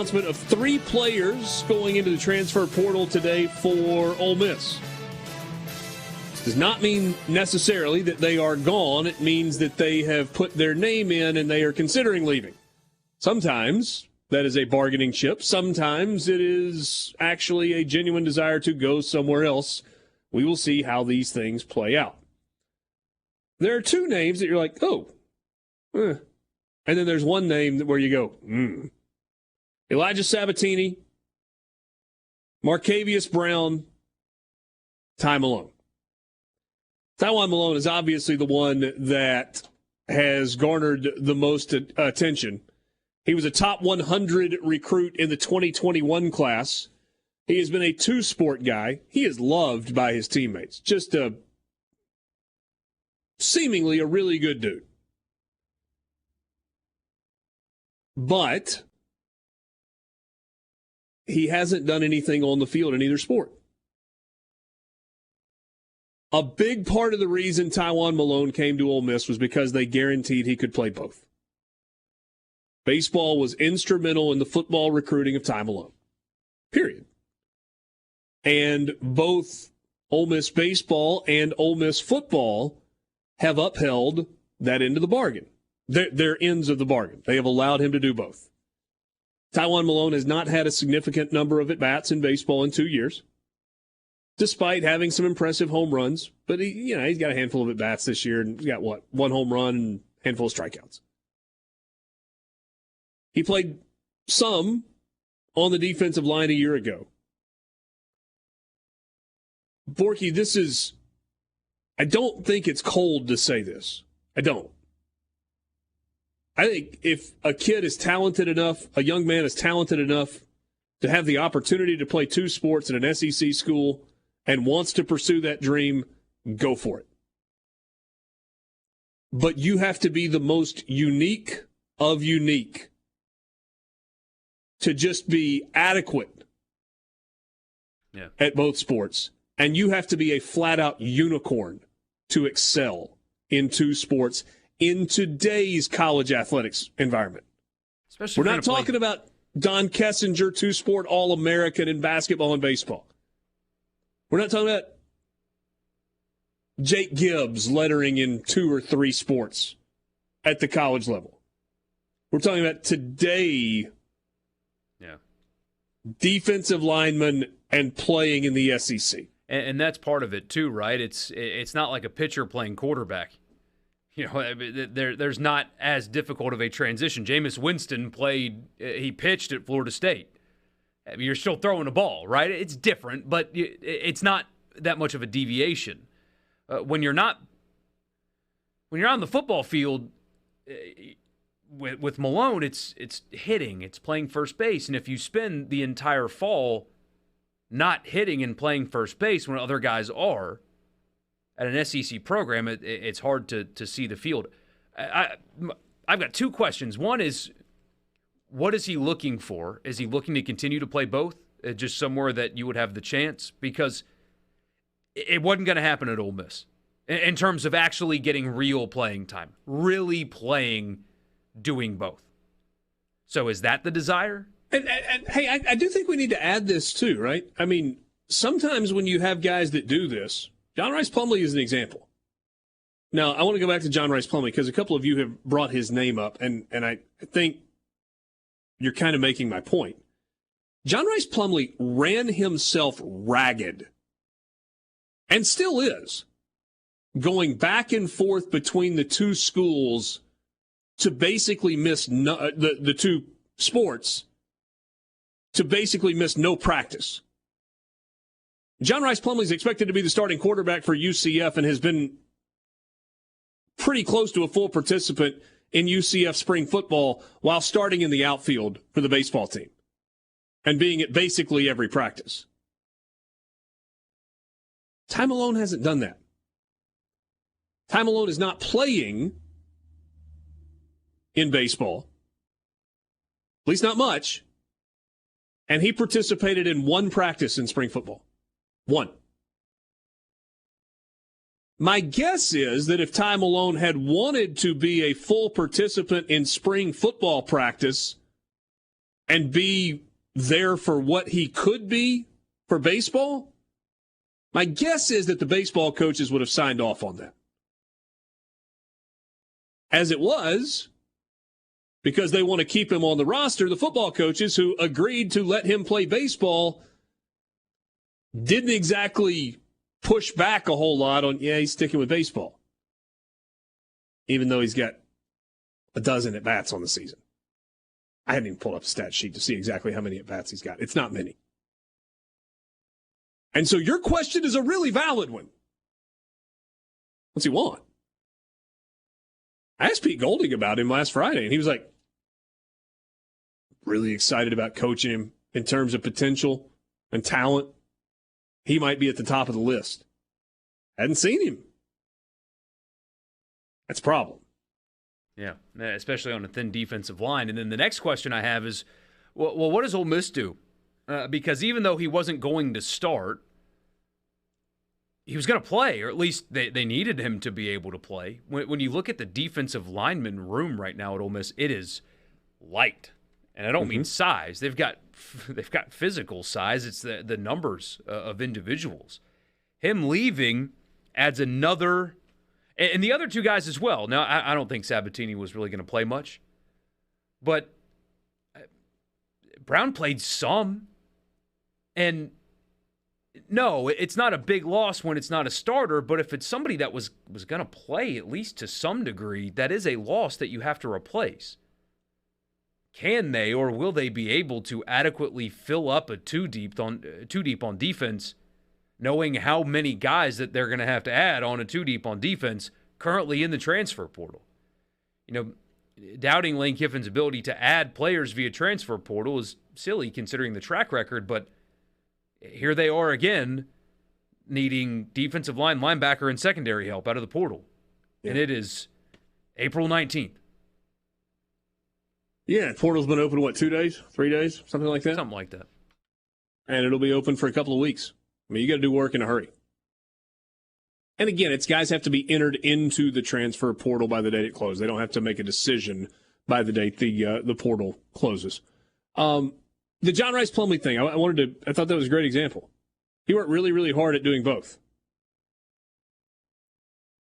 Announcement of 3 players going into the transfer portal today for Ole Miss. This does not mean necessarily that they are gone. It means that they have put their name in and they are considering leaving. Sometimes that is a bargaining chip. Sometimes it is actually a genuine desire to go somewhere else. We will see how these things play out. There are 2 names that you're like, and then there's one name where you go, Elijah Sabatini, Marcavius Brown, Ty Malone. Tywan Malone is obviously the one that has garnered the most attention. He was a top 100 recruit in the 2021 class. He has been a 2-sport guy. He is loved by his teammates. Just seemingly a really good dude. But he hasn't done anything on the field in either sport. A big part of the reason Tywan Malone came to Ole Miss was because they guaranteed he could play both. Baseball was instrumental in the football recruiting of Ty Malone. Period. And both Ole Miss baseball and Ole Miss football have upheld that end of the bargain. Their ends of the bargain. They have allowed him to do both. Tywan Malone has not had a significant number of at-bats in baseball in 2 years, despite having some impressive home runs. But he's got a handful of at-bats this year, and he's got, 1 home run and a handful of strikeouts. He played some on the defensive line a year ago. Borky, I don't think it's cold to say this. I don't. I think if a kid is talented enough, a young man is talented enough to have the opportunity to play 2 sports at an SEC school and wants to pursue that dream, go for it. But you have to be the most unique of unique to just be adequate at both sports. And you have to be a flat-out unicorn to excel in 2 sports in today's college athletics environment. We're not talking about Don Kessinger, 2-sport All-American in basketball and baseball. We're not talking about Jake Gibbs lettering in 2 or 3 sports at the college level. We're talking about today defensive linemen and playing in the SEC. And that's part of it too, right? It's not like a pitcher playing quarterback. There's not as difficult of a transition. Jameis Winston he pitched at Florida State. You're still throwing a ball, right? It's different, but it's not that much of a deviation. When you're on the football field with Malone, it's hitting, it's playing first base, and if you spend the entire fall not hitting and playing first base when other guys are at an SEC program, it's hard to see the field. I've got 2 questions. One is, what is he looking for? Is he looking to continue to play both, just somewhere that you would have the chance? Because it wasn't going to happen at Ole Miss in terms of actually getting real playing time, really playing, doing both. So is that the desire? And hey, I do think we need to add this too, right? I mean, sometimes when you have guys that do this, John Rice Plumlee is an example. Now, I want to go back to John Rice Plumlee because a couple of you have brought his name up, and I think you're kind of making my point. John Rice Plumlee ran himself ragged, and still is, going back and forth between the 2 schools to basically miss the 2 sports, to basically miss no practice. John Rice Plumlee is expected to be the starting quarterback for UCF and has been pretty close to a full participant in UCF spring football while starting in the outfield for the baseball team and being at basically every practice. Ty Malone hasn't done that. Ty Malone is not playing in baseball, at least not much, and he participated in 1 practice in spring football. 1. My guess is that if Ty Malone had wanted to be a full participant in spring football practice and be there for what he could be for baseball, my guess is that the baseball coaches would have signed off on that. As it was, because they want to keep him on the roster, the football coaches who agreed to let him play baseball didn't exactly push back a whole lot on, yeah, he's sticking with baseball, even though he's got a dozen at-bats on the season. I hadn't even pulled up a stat sheet to see exactly how many at-bats he's got. It's not many. And so your question is a really valid one. What's he want? I asked Pete Golding about him last Friday, and he was like, really excited about coaching him in terms of potential and talent. He might be at the top of the list. Hadn't seen him. That's a problem. Yeah, especially on a thin defensive line. And then the next question I have is, well, what does Ole Miss do? Because even though he wasn't going to start, he was going to play, or at least they needed him to be able to play. When you look at the defensive lineman room right now at Ole Miss, it is light. And I don't mean size. They've got physical size. It's the numbers of individuals. Him leaving adds another, and the other two guys as well. Now, I don't think Sabatini was really going to play much, but Brown played some. And no, it's not a big loss when it's not a starter, but if it's somebody that was going to play at least to some degree, that is a loss that you have to replace. Can they, or will they be able to adequately fill up a two deep on defense, knowing how many guys that they're going to have to add on a two deep on defense currently in the transfer portal? You know, doubting Lane Kiffin's ability to add players via transfer portal is silly considering the track record, but here they are again needing defensive line, linebacker, and secondary help out of the portal. Yeah. And it is April 19th. Yeah, portal's been open, 2 days, 3 days, something like that? Something like that. And it'll be open for a couple of weeks. I mean, you got to do work in a hurry. And again, it's guys have to be entered into the transfer portal by the date it closes. They don't have to make a decision by the date the portal closes. The John Rice Plumlee thing, I thought that was a great example. He worked really, really hard at doing both.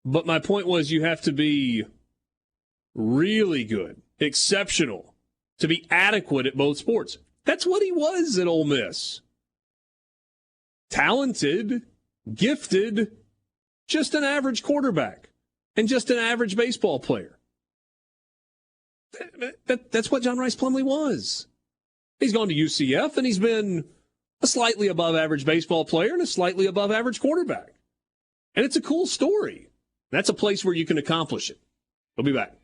But my point was you have to be really good, exceptional, to be adequate at both sports. That's what he was at Ole Miss. Talented, gifted, just an average quarterback, and just an average baseball player. That's what John Rice Plumlee was. He's gone to UCF, and he's been a slightly above average baseball player and a slightly above average quarterback. And it's a cool story. That's a place where you can accomplish it. We'll be back.